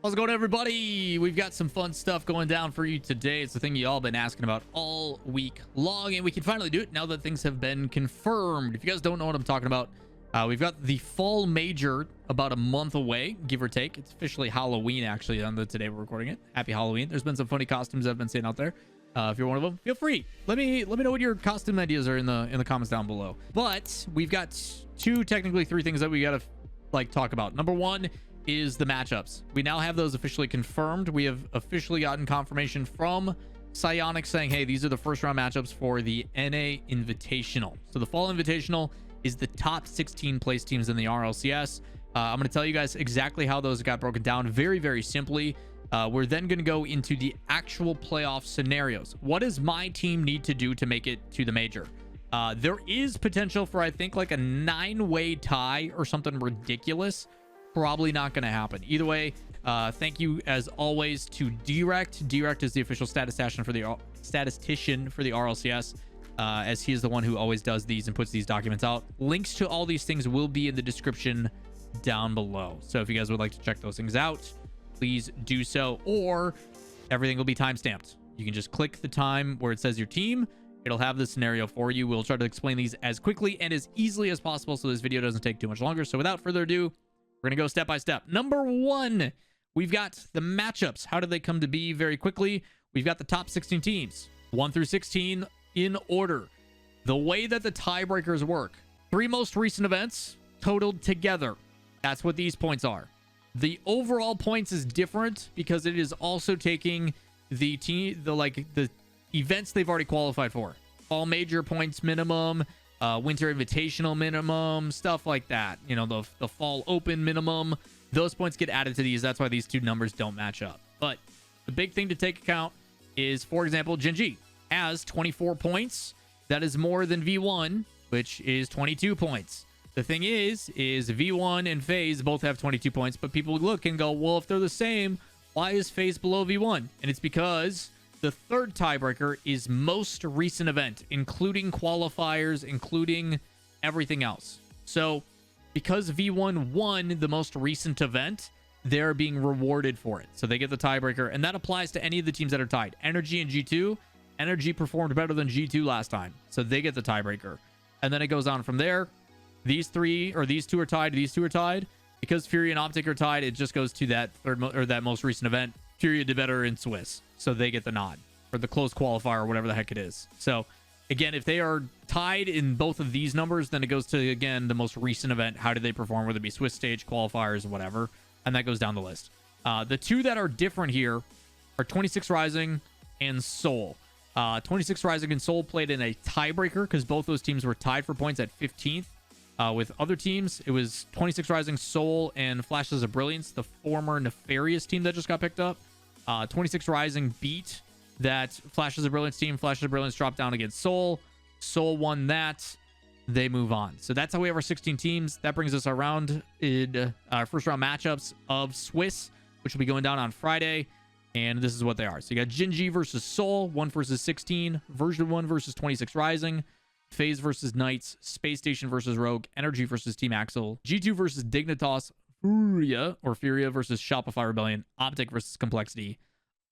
How's it going, everybody? We've got some fun stuff going down for you today. It's the thing you all been asking about all week long, and we can finally do it now that things have been confirmed. If you guys don't know what I'm talking about, we've got the fall major about a month away, give or take. It's officially Halloween, actually, on the today we're recording it. Happy Halloween. There's been some funny costumes I've been seeing out there. If you're one of them, feel free. Let me know what your costume ideas are in the comments down below. But we've got technically three things that we gotta talk about. Number one is the matchups. We now have those officially confirmed. We have officially gotten confirmation from Psyonix saying, hey, these are the first round matchups for the NA Invitational. So the Fall Invitational is the top 16 place teams in the RLCS. I'm going to tell you guys exactly how those got broken down very, very simply. We're then going to go into the actual playoff scenarios. What does my team need to do to make it to the major? There is potential for, I think, like a 9-way tie or something ridiculous. Probably not going to happen. Either way, thank you as always to Direct. Direct is the official statistician for the RLCS, as he is the one who always does these and puts these documents out. Links to all these things will be in the description down below. So if you guys would like to check those things out, please do so, or everything will be timestamped. You can just click the time where it says your team. It'll have the scenario for you. We'll try to explain these as quickly and as easily as possible so this video doesn't take too much longer. So without further ado, we're going to go step by step. Number one, we've got the matchups. How did they come to be? Very quickly, we've got the top 16 teams, 1 through 16 in order. The way that the tiebreakers work, 3 most recent events totaled together. That's what these points are. The overall points is different because it is also taking the events they've already qualified for. All major points minimum, winter invitational minimum, stuff like that. You know, the fall open minimum, those points get added to these. That's why these two numbers don't match up. But the big thing to take account is, for example, Gen.G has 24 points. That is more than V1, which is 22 points. The thing is V1 and Faze both have 22 points, but people look and go, well, if they're the same, why is Faze below V1? And it's because the third tiebreaker is most recent event, including qualifiers, including everything else. So because V1 won the most recent event, they're being rewarded for it. So they get the tiebreaker, and that applies to any of the teams that are tied. NRG and G2. NRG performed better than G2 last time, so they get the tiebreaker. And then it goes on from there. These two are tied. These two are tied. Because Furia and Optic are tied, it just goes to that that most recent event. Furia did better in Swiss, so they get the nod, or the close qualifier, or whatever the heck it is. So again, if they are tied in both of these numbers, then it goes to, again, the most recent event. How did they perform, whether it be Swiss stage, qualifiers, whatever, and that goes down the list. The two that are different here are 26 Rising and Seoul. 26 Rising and Seoul played in a tiebreaker because both those teams were tied for points at 15th. With other teams, it was 26 Rising, Seoul, and Flashes of Brilliance, the former Nefarious team that just got picked up. 26 Rising beat that Flashes of Brilliance team. Flashes of Brilliance dropped down against Seoul. Seoul won that. They move on. So that's how we have our 16 teams. That brings us around in our first round matchups of Swiss, which will be going down on Friday. And this is what they are. So you got Gen.G versus Seoul, 1 versus 16, Version 1 versus 26 Rising, Faze versus Knights, Spacestation versus Rogue, NRG versus Team Axel, G2 versus Dignitas, Furia versus Shopify Rebellion, Optic versus Complexity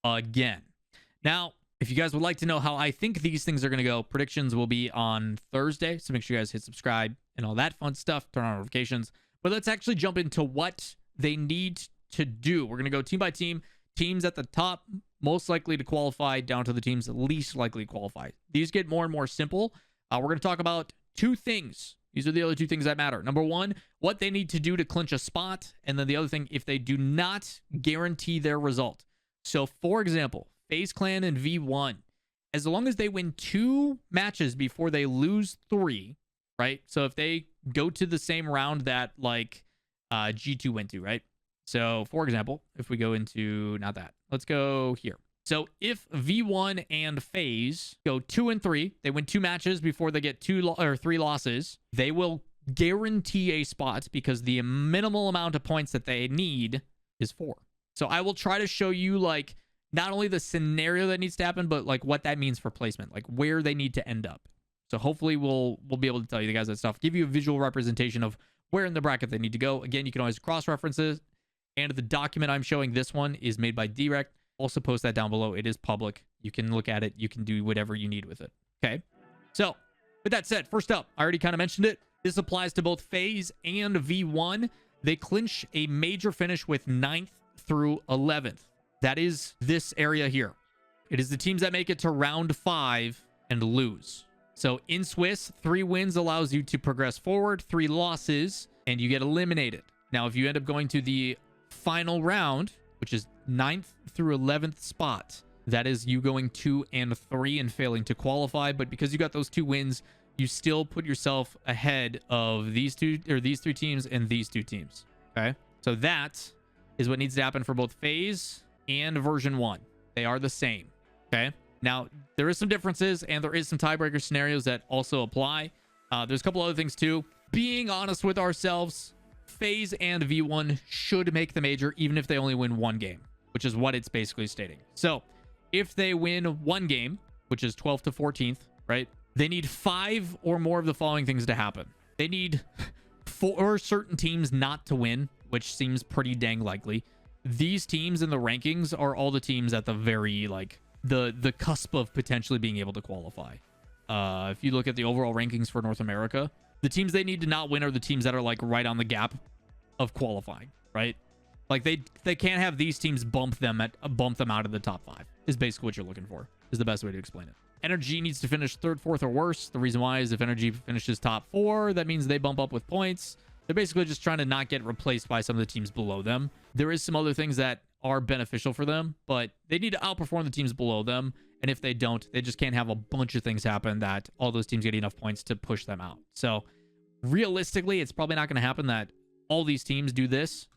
again. Now, if you guys would like to know how I think these things are going to go, predictions will be on Thursday. So make sure you guys hit subscribe and all that fun stuff. Turn on notifications. But let's actually jump into what they need to do. We're going to go team by team. Teams at the top, most likely to qualify, down to the teams least likely to qualify. These get more and more simple. We're going to talk about 2 things. These are the other 2 things that matter. Number 1, what they need to do to clinch a spot. And then the other thing, if they do not guarantee their result. So, for example, FaZe Clan and V1, as long as they win 2 matches before they lose 3, right? So if they go to the same round that G2 went to, right? So, for example, if we go into, not that, let's go here. So if V1 and FaZe go 2 and 3, they win 2 matches before they get 3 losses, they will guarantee a spot because the minimal amount of points that they need is 4. So I will try to show you not only the scenario that needs to happen, but what that means for placement, where they need to end up. So hopefully we'll be able to tell you guys that stuff, give you a visual representation of where in the bracket they need to go. Again, you can always cross-reference it And the document I'm showing, this one, is made by Direct. Also post that down below. It is public. You can look at it. You can do whatever you need with it. Okay. So with that said, first up, I already kind of mentioned it. This applies to both Faze and V1. They clinch a major finish with 9th through 11th. That is this area here. It is the teams that make it to round 5 and lose. So in Swiss, 3 wins allows you to progress forward, 3 losses, and you get eliminated. Now, if you end up going to the final round, which is 9th through 11th spot, that is you going 2 and 3 and failing to qualify. But because you got those 2 wins, you still put yourself ahead of these 3 teams and these 2 teams. Okay. So that is what needs to happen for both Faze and version 1. They are the same. Okay. Now, there is some differences and there is some tiebreaker scenarios that also apply. There's a couple other things too. Being honest with ourselves, Faze and V1 should make the major even if they only win 1 game, which is what it's basically stating. So if they win 1 game, which is 12th to 14th, right? They need 5 or more of the following things to happen. They need 4 certain teams not to win, which seems pretty dang likely. These teams in the rankings are all the teams at the very, like, the cusp of potentially being able to qualify. If you look at the overall rankings for North America, the teams they need to not win are the teams that are like right on the gap of qualifying, right? Like they can't have these teams bump them out of the top 5 is basically what you're looking for, is the best way to explain it. NRG needs to finish 3rd, 4th, or worse. The reason why is if NRG finishes top 4, that means they bump up with points. They're basically just trying to not get replaced by some of the teams below them. There is some other things that are beneficial for them, but they need to outperform the teams below them. And if they don't, they just can't have a bunch of things happen that all those teams get enough points to push them out. So realistically, it's probably not going to happen that all these teams do this.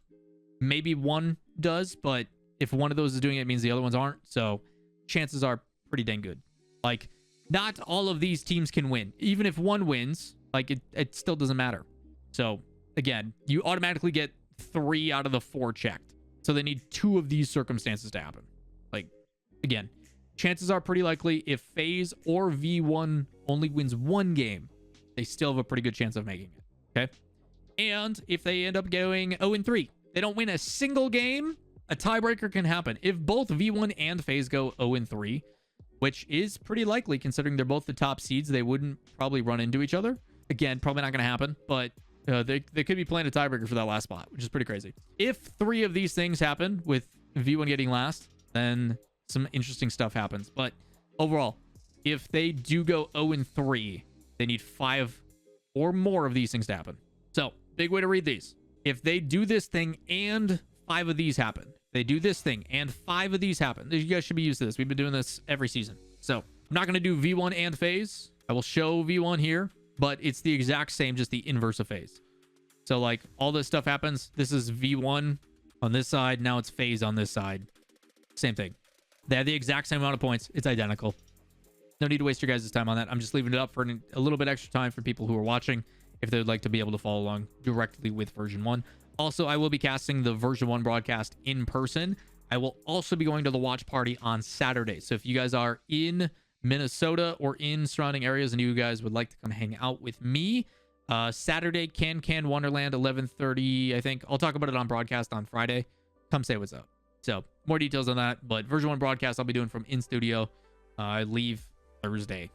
Maybe one does, but if one of those is doing it, it means the other ones aren't. So chances are pretty dang good. Like, not all of these teams can win. Even if one wins, like, it still doesn't matter. So again, you automatically get 3 out of the 4 checked. So they need 2 of these circumstances to happen. Like, again, chances are pretty likely if Faze or V1 only wins 1 game, they still have a pretty good chance of making it. Okay. And if they end up going 0-3, they don't win a single game, a tiebreaker can happen. If both V1 and Faze go 0-3, which is pretty likely considering they're both the top seeds, they wouldn't probably run into each other. Again, probably not going to happen, but they could be playing a tiebreaker for that last spot, which is pretty crazy. If 3 of these things happen with V1 getting last, then some interesting stuff happens. But overall, if they do go 0-3, they need 5 or more of these things to happen. So, big way to read these. If they do this thing and 5 of these happen, they do this thing and 5 of these happen. You guys should be used to this. We've been doing this every season. So, I'm not going to do V1 and Faze. I will show V1 here, but it's the exact same, just the inverse of Faze. So, like, all this stuff happens. This is V1 on this side. Now it's Faze on this side. Same thing. They have the exact same amount of points. It's identical. No need to waste your guys' time on that. I'm just leaving it up for a little bit extra time for people who are watching if they would like to be able to follow along directly with version 1. Also, I will be casting the version 1 broadcast in person. I will also be going to the watch party on Saturday. So if you guys are in Minnesota or in surrounding areas and you guys would like to come hang out with me, Saturday, Can Wonderland, 11:30, I think. I'll talk about it on broadcast on Friday. Come say what's up. So more details on that, but version 1 broadcast I'll be doing from in studio. I leave Thursday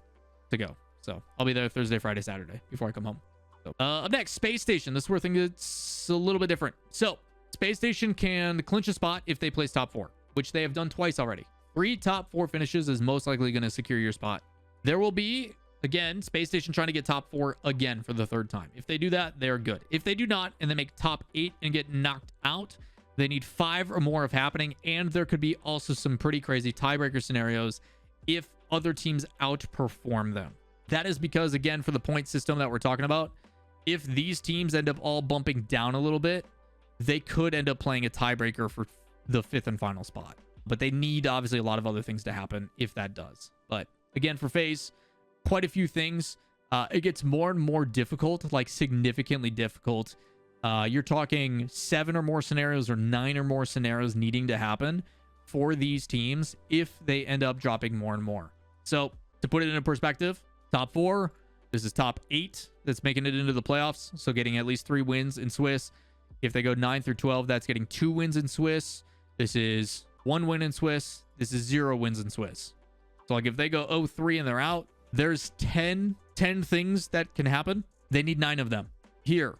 to go. So I'll be there Thursday, Friday, Saturday before I come home. So, up next, Space Station. This is where things it's a little bit different. So Space Station can clinch a spot if they place top 4, which they have done twice already. 3 top 4 finishes is most likely going to secure your spot. There will be, again, Space Station trying to get top 4 again for the 3rd time. If they do that, they're good. If they do not, and they make top 8 and get knocked out, they need 5 or more of happening, and there could be also some pretty crazy tiebreaker scenarios if other teams outperform them. That is because, again, for the point system that we're talking about, if these teams end up all bumping down a little bit, they could end up playing a tiebreaker for the 5th and final spot. But they need, obviously, a lot of other things to happen if that does. But, again, for Faze, quite a few things. It gets more and more difficult, like significantly difficult. You're talking 7 or more scenarios or 9 or more scenarios needing to happen for these teams if they end up dropping more and more. So, to put it into perspective, top 4, this is top 8 that's making it into the playoffs. So, getting at least 3 wins in Swiss. If they go 9 through 12, that's getting 2 wins in Swiss. This is 1 win in Swiss. This is 0 wins in Swiss. So like if they go 0-3 and they're out, there's 10 things that can happen. They need 9 of them. Here,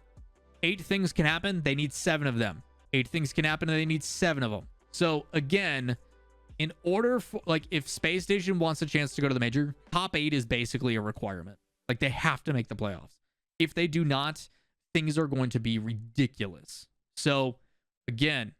8 things can happen. They need 7 of them. 8 things can happen and they need 7 of them. So again, in order for, like, if Space Station wants a chance to go to the major, top 8 is basically a requirement. Like, they have to make the playoffs. If they do not, things are going to be ridiculous. So again,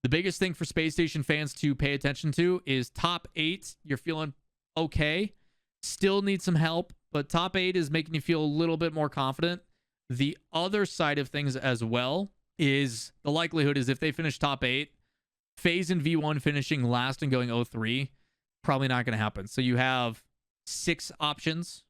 the biggest thing for Space Station fans to pay attention to is top 8. You're feeling okay. Still need some help, but top 8 is making you feel a little bit more confident. The other side of things as well is the likelihood is if they finish top 8, Faze and V1 finishing last and going 0-3, probably not going to happen. So you have 6 options,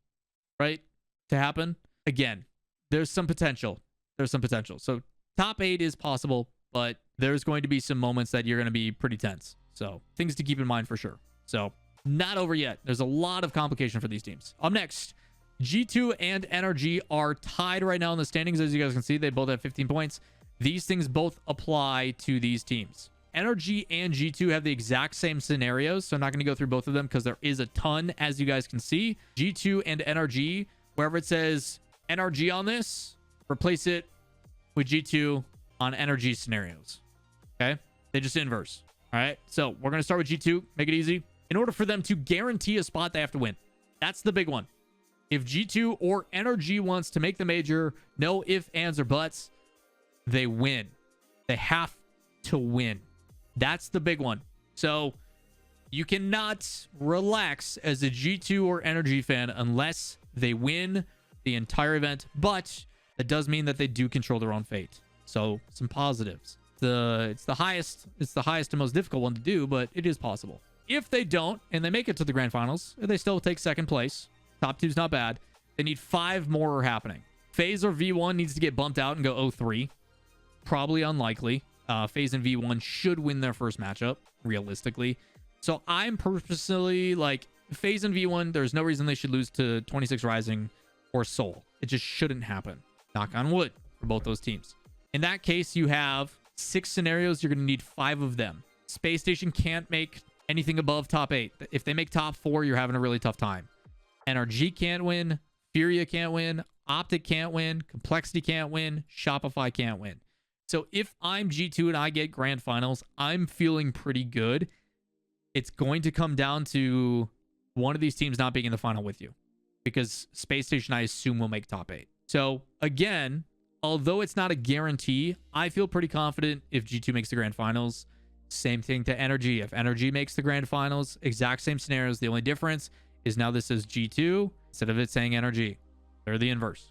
right, to happen. Again, there's some potential. There's some potential. So top 8 is possible, but there's going to be some moments that you're going to be pretty tense. So things to keep in mind for sure. So not over yet. There's a lot of complication for these teams. Up next, G2 and NRG are tied right now in the standings. As you guys can see, they both have 15 points. These things both apply to these teams. NRG and G2 have the exact same scenarios, so I'm not going to go through both of them because there is a ton, as you guys can see. G2 and NRG, wherever it says NRG on this, replace it with G2 on NRG scenarios. Okay? They just inverse. All right? So we're going to start with G2. Make it easy. In order for them to guarantee a spot, they have to win. That's the big one. If G2 or NRG wants to make the major, no ifs, ands, or buts, they win. They have to win. That's the big one. So you cannot relax as a G2 or NRG fan unless they win the entire event. But that does mean that they do control their own fate. So some positives. It's the highest and most difficult one to do, but it is possible. If they don't and they make it to the grand finals, they still take second place. Top 2's not bad. They need 5 more happening. Faze or V1 needs to get bumped out and go 0-3. Probably unlikely. Faze and V1 should win their first matchup, realistically. So I'm purposely like, Faze and V1, there's no reason they should lose to 26 Rising or Seoul. It just shouldn't happen. Knock on wood for both those teams. In that case, you have 6 scenarios. You're going to need 5 of them. Space Station can't make anything above top 8. If they make top 4, you're having a really tough time. NRG can't win. Furia can't win. Optic can't win. Complexity can't win. Shopify can't win. So if I'm G2 and I get grand finals, I'm feeling pretty good. It's going to come down to one of these teams not being in the final with you, because Space Station, I assume, will make top 8. So again, although it's not a guarantee, I feel pretty confident if G2 makes the grand finals. Same thing to NRG. If NRG makes the grand finals, exact same scenarios. The only difference is now this is G2 instead of it saying NRG. They're the inverse,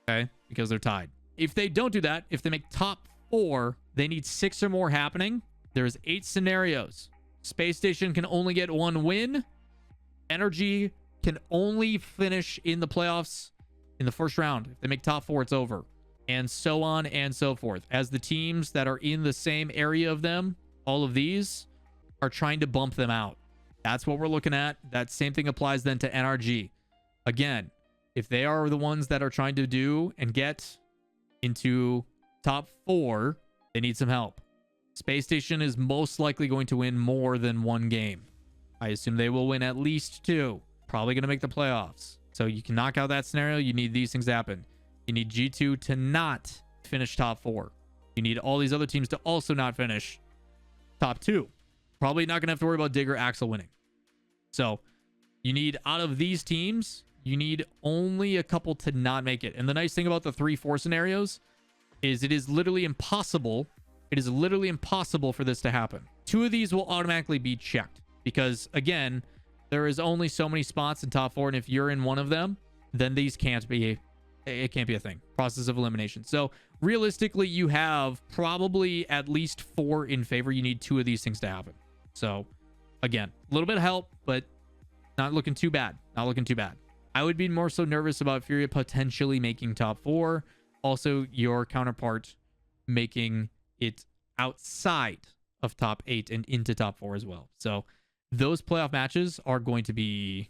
okay? Because they're tied. If they don't do that, if they make top 4, they need 6 or more happening. There's 8 scenarios. Space Station can only get 1 win. NRG can only finish in the playoffs in the first round. If they make top 4, it's over. And so on and so forth. As the teams that are in the same area of them, all of these are trying to bump them out. That's what we're looking at. That same thing applies then to NRG. Again, if they are the ones that are trying to do and get into top 4, they need some help. Space Station is most likely going to win more than 1 game. I assume they will win at least 2. Probably going to make the playoffs. So you can knock out that scenario. You need these things to happen. You need G2 to not finish top 4. You need all these other teams to also not finish top 2. Probably not going to have to worry about Dig or Axel winning. So you need, out of these teams, you need only a couple to not make it. And the nice thing about the 3-4 scenarios is it is literally impossible. It is literally impossible for this to happen. 2 of these will automatically be checked because, again, there is only so many spots in top 4. And if you're in one of them, then these can't be, it can't be a thing. Process of elimination. So realistically, you have probably at least 4 in favor. You need 2 of these things to happen. So again, a little bit of help, but not looking too bad. Not looking too bad. I would be more so nervous about Furia potentially making top 4. Also, your counterpart making it outside of top 8 and into top 4 as well. So those playoff matches are going to be,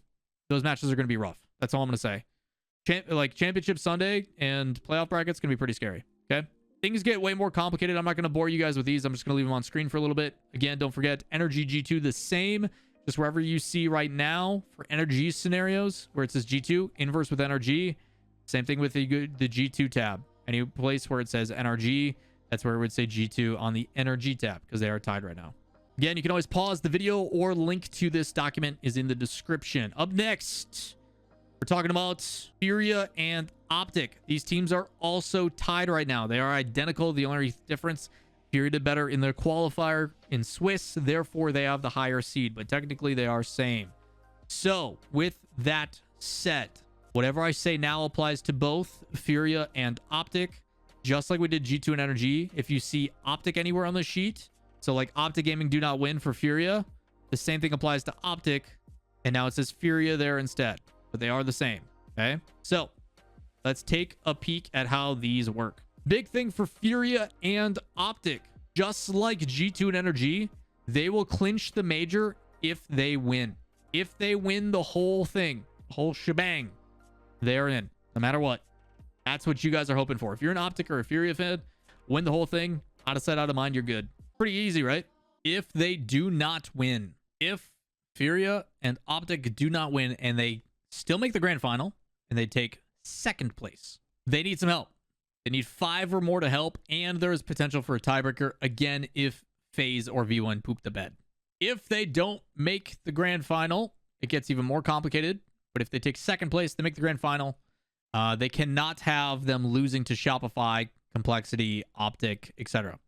rough. That's all I'm going to say. Championship Sunday and playoff brackets going to be pretty scary. Okay. Things get way more complicated. I'm not going to bore you guys with these. I'm just going to leave them on screen for a little bit. Again, don't forget, NRG G2, the same. Just wherever you see right now for NRG scenarios, where it says G2, inverse with NRG. Same thing with the G2 tab. Any place where it says NRG, that's where it would say G2 on the NRG tab, because they are tied right now. Again, you can always pause the video, or link to this document is in the description. Up next, we're talking about Furia and Optic. These teams are also tied right now. They are identical. The only difference, Furia did better in their qualifier in Swiss. Therefore, they have the higher seed. But technically, they are same. So, with that said, whatever I say now applies to both Furia and Optic. Just like we did G2 and NRG. If you see Optic anywhere on the sheet, so like Optic Gaming do not win for Furia, the same thing applies to Optic. And now it says Furia there instead. But they are the same. Okay? So, let's take a peek at how these work. Big thing for Furia and Optic. Just like G2 and NRG, they will clinch the major if they win. If they win the whole thing, the whole shebang, they're in. No matter what. That's what you guys are hoping for. If you're an Optic or a Furia fan, win the whole thing. Out of sight, out of mind, you're good. Pretty easy, right? If they do not win. If Furia and Optic do not win and they still make the grand final and they take second place, they need some help. They need 5 or more to help, and there is potential for a tiebreaker again if FaZe or V1 poop the bed. If they don't make the grand final, it gets even more complicated. But if they take second place, they make the grand final. They cannot have them losing to Shopify, Complexity, Optic, etc.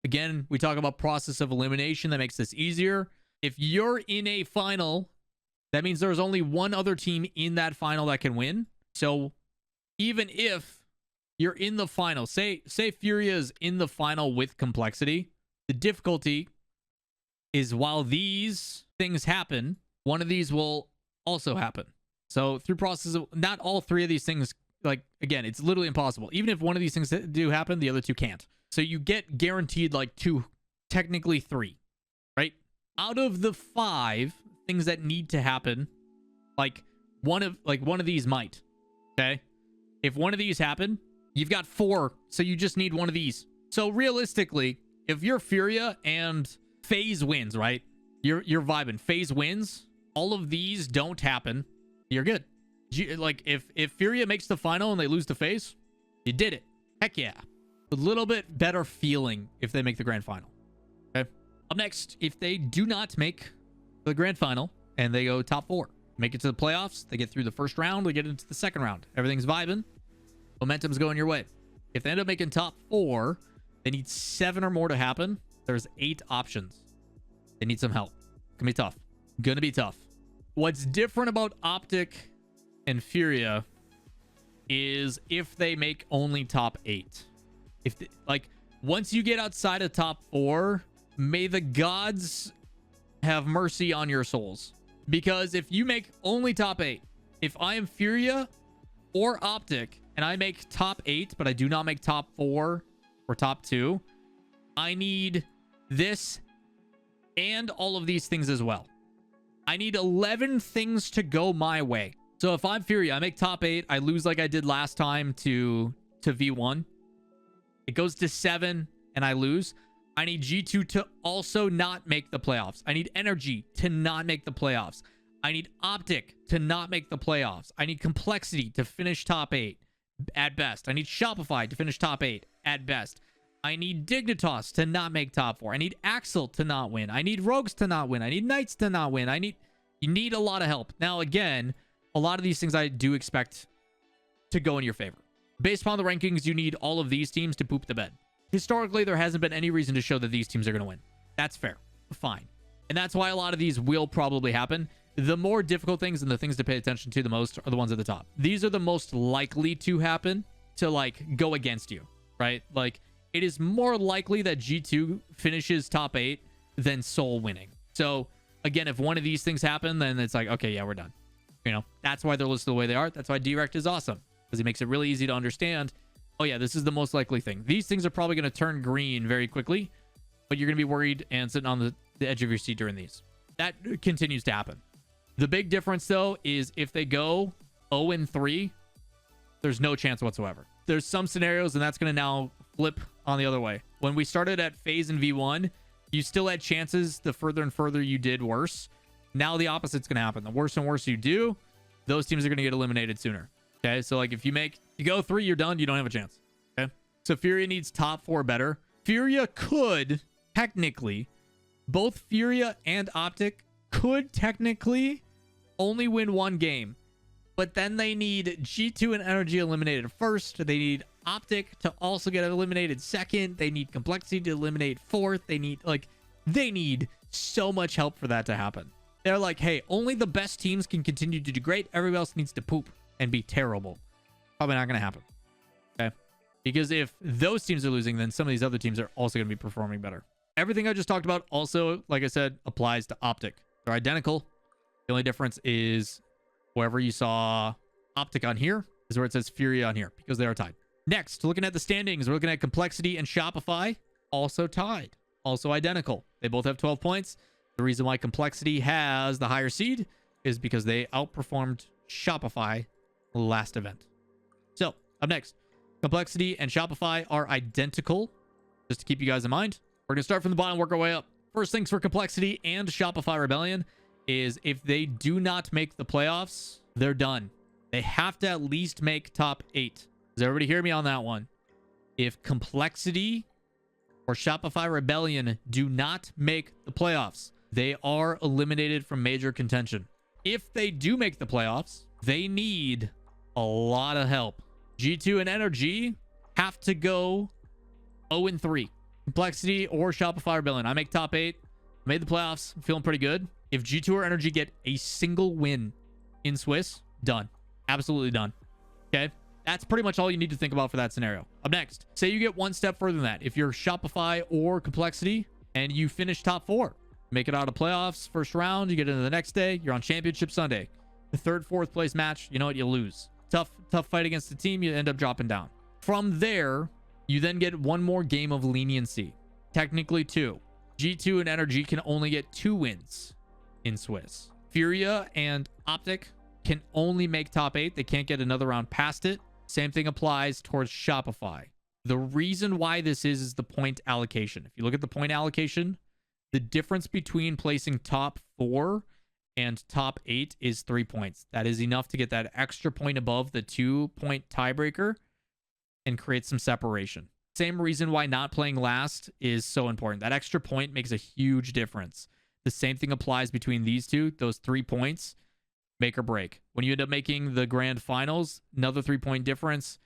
Again, we talk about process of elimination that makes this easier. If you're in a final, that means there's only one other team in that final that can win. So even if you're in the final, say Furia is in the final with Complexity, the difficulty is while these things happen, one of these will also happen. So through process of, not all 3 of these things, like, again, it's literally impossible. Even if one of these things do happen, the other 2 can't. So you get guaranteed like 2, technically 3, right? Out of the 5 things that need to happen, like one of these might. Okay? If one of these happen, you've got 4, so you just need one of these. So realistically, if you're Furia and FaZe wins, right? You're vibing. FaZe wins, all of these don't happen, you're good. Like if Furia makes the final and they lose to FaZe, you did it. Heck yeah. A little bit better feeling if they make the grand final. Okay. Up next, if they do not make the grand final and they go top 4, make it to the playoffs, they get through the first round, they get into the second round. Everything's vibing. Momentum's going your way. If they end up making top 4, they need 7 or more to happen. There's 8 options. They need some help. Gonna be tough. Gonna be tough. What's different about Optic and Furia is if they make only top 8. If they, like, once you get outside of top 4, may the gods have mercy on your souls. Because if you make only top 8, if I am Furia or Optic and I make top 8, but I do not make top 4 or top 2, I need this and all of these things as well. I need 11 things to go my way. So if I'm Furia, I make top 8, I lose like I did last time to V1. It goes to 7 and I lose. I need G2 to also not make the playoffs. I need NRG to not make the playoffs. I need Optic to not make the playoffs. I need Complexity to finish top 8 at best. I need Shopify to finish top 8 at best. I need Dignitas to not make top 4. I need Axel to not win. I need Rogues to not win. I need Knights to not win. You need a lot of help. Now, again, a lot of these things I do expect to go in your favor. Based upon the rankings, you need all of these teams to poop the bed. Historically, there hasn't been any reason to show that these teams are going to win. That's fair. Fine. And that's why a lot of these will probably happen. The more difficult things and the things to pay attention to the most are the ones at the top. These are the most likely to happen to, like, go against you, right? Like, it is more likely that G2 finishes top 8 than Seoul winning. So, again, if one of these things happen, then it's like, okay, yeah, we're done. You know, that's why they're listed the way they are. That's why Direct is awesome, because it makes it really easy to understand. Oh, yeah, this is the most likely thing. These things are probably going to turn green very quickly, but you're going to be worried and sitting on the edge of your seat during these. That continues to happen. The big difference, though, is if they go 0-3, there's no chance whatsoever. There's some scenarios, and that's going to now flip on the other way. When we started at Faze and V1, you still had chances. The further and further you did, worse. Now the opposite's going to happen. The worse and worse you do, those teams are going to get eliminated sooner. Okay, so like if you go 3, you're done. You don't have a chance. Okay, so Furia needs top 4 better. Furia could technically, both Furia and Optic could technically only win 1 game. But then they need G2 and NRG eliminated first. They need Optic to also get eliminated second. They need Complexity to eliminate fourth. They need so much help for that to happen. They're like, hey, only the best teams can continue to do great. Everybody else needs to poop and be terrible. Probably not going to happen. Okay? Because if those teams are losing, then some of these other teams are also going to be performing better. Everything I just talked about also, like I said, applies to Optic. They're identical. The only difference is wherever you saw Optic on here is where it says Furia on here, because they are tied. Next, looking at the standings, we're looking at Complexity and Shopify, also tied, also identical. They both have 12 points. The reason why Complexity has the higher seed is because they outperformed Shopify last event. So, up next, Complexity and Shopify are identical, just to keep you guys in mind. We're going to start from the bottom, work our way up. First things for Complexity and Shopify Rebellion is if they do not make the playoffs, they're done. They have to at least make top 8. Does everybody hear me on that one? If Complexity or Shopify Rebellion do not make the playoffs, they are eliminated from major contention. If they do make the playoffs, they need a lot of help. G2 and NRG have to go 0-3. Complexity or Shopify Rebellion. I make top 8. Made the playoffs. I'm feeling pretty good. If G2 or NRG get a single win in Swiss, done. Absolutely done. Okay? That's pretty much all you need to think about for that scenario. Up next, say you get one step further than that. If you're Shopify or Complexity and you finish top 4, make it out of playoffs, first round, you get into the next day, you're on Championship Sunday. The 3rd, 4th place match, you know what? You lose. Tough fight against the team, you end up dropping down. From there, you then get one more game of leniency. Technically 2. G2 and NRG can only get 2 wins in Swiss. Furia and Optic can only make top 8. They can't get another round past it. Same thing applies towards Shopify. The reason why this is the point allocation. If you look at the point allocation, the difference between placing top 4 and top 8 is 3 points. That is enough to get that extra point above the 2-point tiebreaker and create some separation. Same reason why not playing last is so important. That extra point makes a huge difference. The same thing applies between these two. Those 3 points make or break. When you end up making the grand finals, another 3-point difference.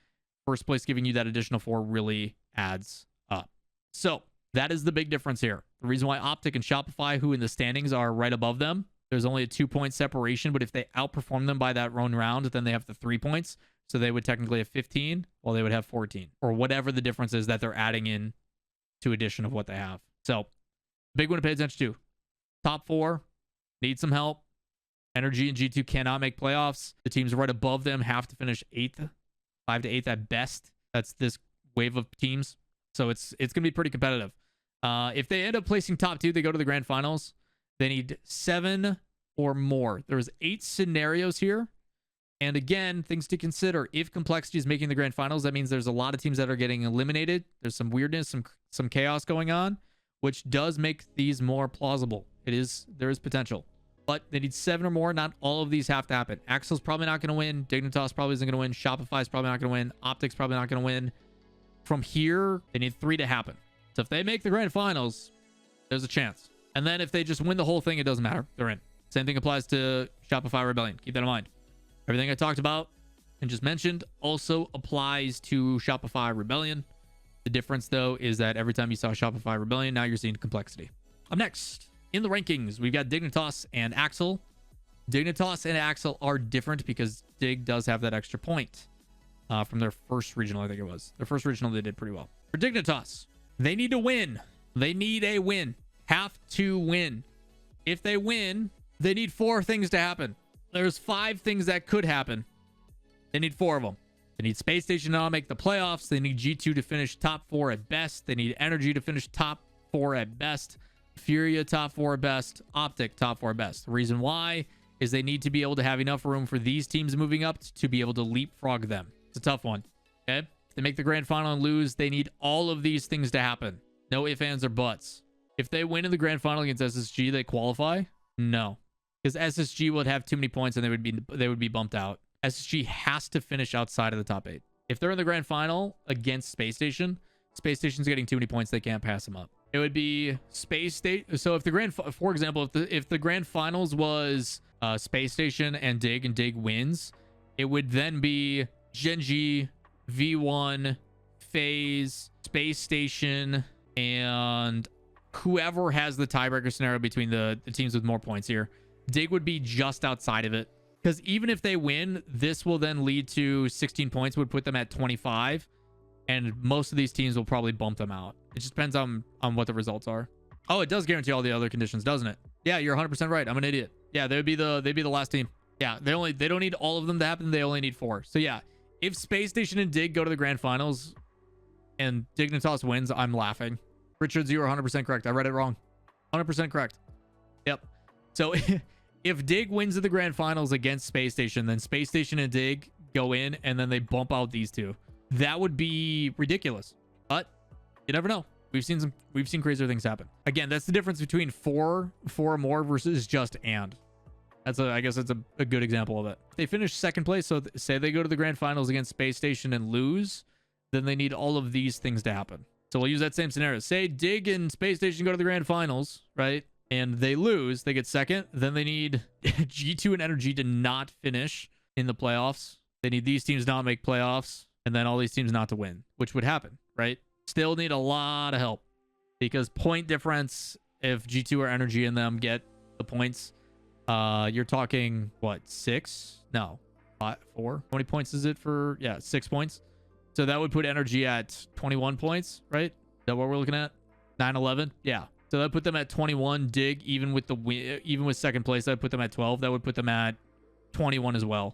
First place giving you that additional 4 really adds up. So that is the big difference here. The reason why Optic and Shopify, who in the standings are right above them, there's only a 2-point separation, but if they outperform them by that own round, then they have the 3 points. So they would technically have 15, while they would have 14, or whatever the difference is that they're adding in to addition of what they have. So big one to pay attention to. Top 4 need some help. NRG and G2 cannot make playoffs. The teams right above them have to finish 8th, 5 to 8th at best. That's this wave of teams. So it's going to be pretty competitive. If they end up placing top 2, they go to the grand finals. They need 7 or more. There's 8 scenarios here. And again, things to consider. If Complexity is making the grand finals, that means there's a lot of teams that are getting eliminated. There's some weirdness, some chaos going on, which does make these more plausible. There is potential. But they need 7 or more. Not all of these have to happen. Axel's probably not going to win. Dignitas probably isn't going to win. Shopify's probably not going to win. Optic's probably not going to win. From here, they need 3 to happen. So if they make the grand finals, there's a chance. And then if they just win the whole thing, it doesn't matter. They're in. Same thing applies to Shopify Rebellion. Keep that in mind. Everything I talked about and just mentioned also applies to Shopify Rebellion. The difference, though, is that every time you saw Shopify Rebellion, now you're seeing Complexity. Up next, in the rankings, we've got Dignitas and Axel. Dignitas and Axel are different because Dig does have that extra point from their first regional, I think it was. Their first regional, they did pretty well. For Dignitas, they need to win. They need a win. Have to win. If they win, they need 4 things to happen. There's 5 things that could happen. They need 4 of them. They need Spacestation to not make the playoffs. They need G2 to finish top 4 at best. They need NRG to finish top 4 at best. Furia top 4 at best. Optic top 4 at best. The reason why is they need to be able to have enough room for these teams moving up to be able to leapfrog them. It's a tough one. Okay? If they make the grand final and lose, they need all of these things to happen. No ifs, ands, or buts. If they win in the grand final against SSG, they qualify? No. Because SSG would have too many points and they would be bumped out. SSG has to finish outside of the top 8. If they're in the grand final against Space Station, Space Station's getting too many points, they can't pass them up. It would be Space State. So if the for example, if the grand finals was Space Station and Dig wins, it would then be Genji, V1, Faze, Space Station, and whoever has the tiebreaker scenario between the teams with more points here. Dig would be just outside of it. Because even if they win, this will then lead to 16 points, would put them at 25. And most of these teams will probably bump them out. It just depends on what the results are. Oh, it does guarantee all the other conditions, doesn't it? Yeah, you're 100% right. I'm an idiot. Yeah, they'd be the last team. Yeah, they don't need all of them to happen. They only need 4. So yeah, if Space Station and Dig go to the grand finals and Dignitas wins, I'm laughing. Richards, you are 100% correct. I read it wrong. 100% correct. Yep. So if Dig wins in the grand finals against Space Station, then Space Station and Dig go in and then they bump out these two. That would be ridiculous. But you never know. We've seen crazier things happen. Again, that's the difference between four or more versus just and. I guess that's a good example of it. They finish second place, so say they go to the grand finals against Space Station and lose, then they need all of these things to happen. So we'll use that same scenario. Say Dig and Space Station go to the grand finals, right? And they lose, they get second. Then they need G2 and NRG to not finish in the playoffs. They need these teams not make playoffs, and then all these teams not to win, which would happen, right? Still need a lot of help because point difference, if G2 or NRG and them get the points, you're talking what, 6? No, 4. How many points is it for? Yeah, 6 points. So that would put NRG at 21 points, right? Is that what we're looking at? 9-11. Yeah. So that put them at 21. Dig, even with second place, that would put them at 12. That would put them at 21 as well.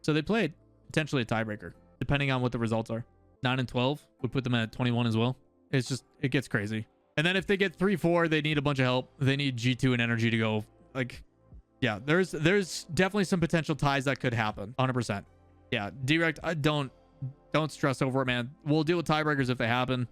So they played potentially a tiebreaker, depending on what the results are. 9 and 12 would put them at 21 as well. It's just, it gets crazy. And then if they get 3-4, they need a bunch of help. They need G2 and NRG to go. Like, yeah, there's definitely some potential ties that could happen. 100%. Yeah, direct. Don't stress over it, man. We'll deal with tiebreakers if they happen.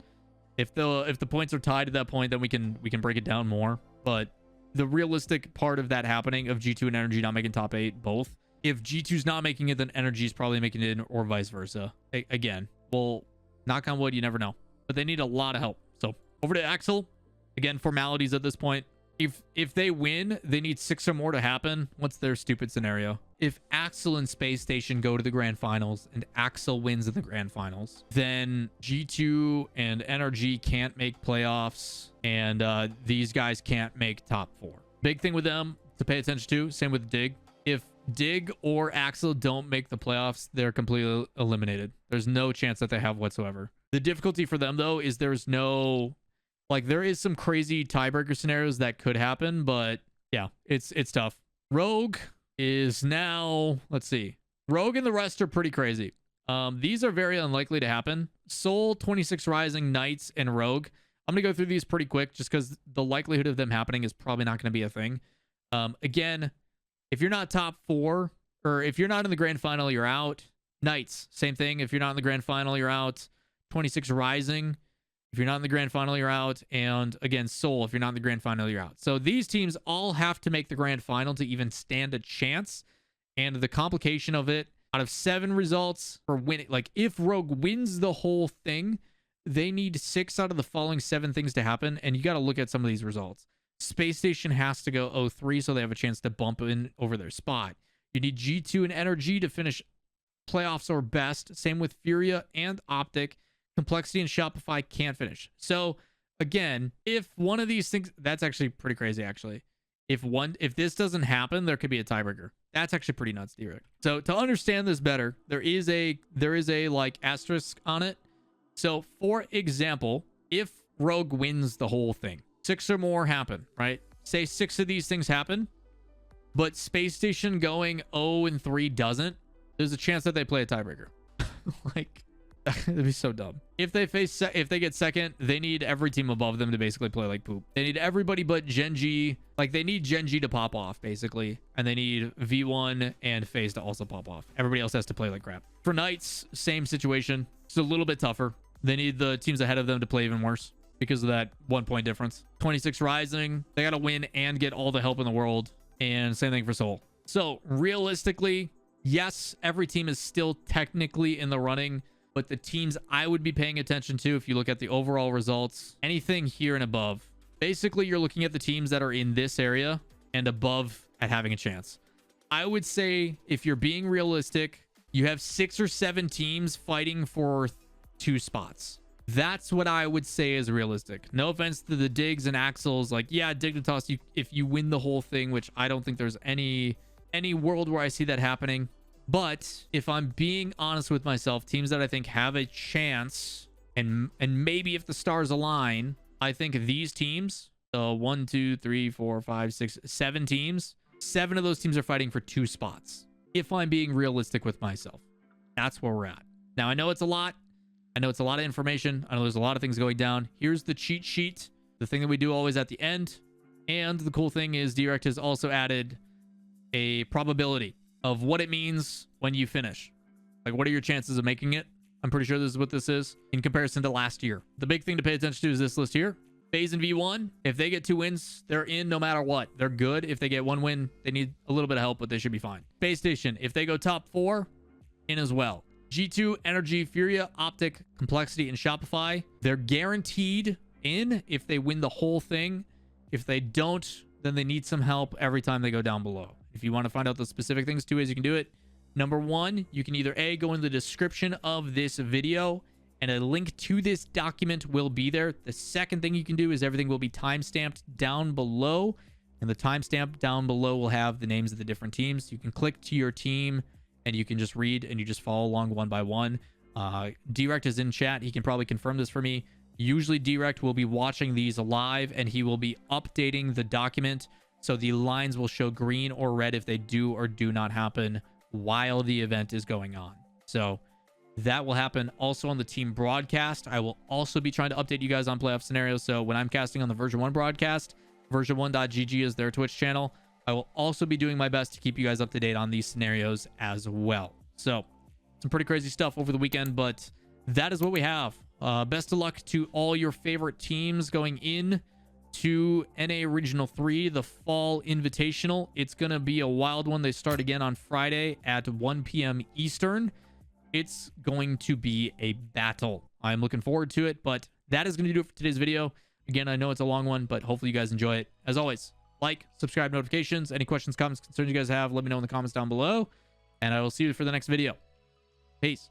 If the points are tied at that point, then we can break it down more. But the realistic part of that happening, of G2 and NRG not making top 8, both. If G2's not making it, then NRG's probably making it, or vice versa. Again, well, knock on wood, you never know. But they need a lot of help. So over to Axel. Again, formalities at this point. If they win, they need 6 or more to happen. What's their stupid scenario? If Axel and Space Station go to the grand finals and Axel wins in the grand finals, then G2 and NRG can't make playoffs, and these guys can't make top 4. Big thing with them to pay attention to. Same with Dig. If Dig or Axel don't make the playoffs, they're completely eliminated. There's no chance that they have whatsoever. The difficulty for them, though, is there's no... Like, there is some crazy tiebreaker scenarios that could happen, but yeah, it's tough. Rogue is now... Let's see. Rogue and the rest are pretty crazy. These are very unlikely to happen. Soul, 26 Rising, Knights, and Rogue. I'm going to go through these pretty quick just because the likelihood of them happening is probably not going to be a thing. Again, if you're not top 4, or if you're not in the grand final, you're out. Knights, same thing. If you're not in the grand final, you're out. 26 Rising. If you're not in the grand final, you're out. And again, Soul, if you're not in the grand final, you're out. So these teams all have to make the grand final to even stand a chance. And the complication of it, out of 7 results for winning, like if Rogue wins the whole thing, they need 6 out of the following 7 things to happen. And you got to look at some of these results. Space Station has to go 0-3 so they have a chance to bump in over their spot. You need G2 and NRG to finish playoffs or best. Same with Furia and Optic. Complexity and Shopify can't finish. So again, if one of these things, that's actually pretty crazy. Actually, if this doesn't happen, there could be a tiebreaker. That's actually pretty nuts, direct. So to understand this better, there is a like asterisk on it. So for example, if Rogue wins the whole thing, 6 or more happen, right? Say 6 of these things happen, but Space Station going 0-3 doesn't. There's a chance that they play a tiebreaker. Like, That'd be so dumb. If they if they get second, they need every team above them to basically play like poop. They need everybody but Gen.G. Like, they need Gen.G to pop off, basically. And they need V1 and Faze to also pop off. Everybody else has to play like crap. For Knights, same situation. It's a little bit tougher. They need the teams ahead of them to play even worse because of that 1 point difference. 26 Rising, they got to win and get all the help in the world. And same thing for Seoul. So, realistically, yes, every team is still technically in the running. But the teams I would be paying attention to, if you look at the overall results, anything here and above, basically you're looking at the teams that are in this area and above at having a chance. I would say, if you're being realistic, you have 6 or 7 teams fighting for 2 spots. That's what I would say is realistic. No offense to the Digs and Axels. Like, yeah, Dignitas, if you win the whole thing, which I don't think there's any world where I see that happening. But if I'm being honest with myself, teams that I think have a chance, and maybe if the stars align, I think these teams, 1, 2, 3, 4, 5, 6, 7 teams, 7 of those teams are fighting for 2 spots. If I'm being realistic with myself, that's where we're at. Now, I know it's a lot. I know it's a lot of information. I know there's a lot of things going down. Here's the cheat sheet, the thing that we do always at the end. And the cool thing is Direct has also added a probability of what it means when you finish. Like, what are your chances of making it? I'm pretty sure this is what this is in comparison to last year. The big thing to pay attention to is this list here. Faze and V1, if they get 2 wins, they're in no matter what. They're good. If they get 1 win, they need a little bit of help, but they should be fine. Spacestation, if they go top 4, in as well. G2, NRG, Furia, Optic, Complexity, and Shopify, they're guaranteed in if they win the whole thing. If they don't, then they need some help every time they go down below. If you want to find out the specific things, 2 ways you can do it. Number 1, you can either A, go in the description of this video, and a link to this document will be there. The second thing you can do is everything will be timestamped down below, and the timestamp down below will have the names of the different teams. You can click to your team, and you can just read, and you just follow along one by one. Direct is in chat. He can probably confirm this for me. Usually, Direct will be watching these live, and he will be updating the document. So the lines will show green or red if they do or do not happen while the event is going on. So that will happen also on the team broadcast. I will also be trying to update you guys on playoff scenarios. So when I'm casting on the version 1 broadcast, version1.gg is their Twitch channel. I will also be doing my best to keep you guys up to date on these scenarios as well. So some pretty crazy stuff over the weekend, but that is what we have. Best of luck to all your favorite teams going in to NA Regional 3, the Fall Invitational. It's going to be a wild one. They start again on Friday at 1 p.m. Eastern. It's going to be a battle. I'm looking forward to it, but that is going to do it for today's video. Again, I know it's a long one, but hopefully you guys enjoy it. As always, like, subscribe, notifications. Any questions, comments, concerns you guys have, let me know in the comments down below, and I will see you for the next video. Peace.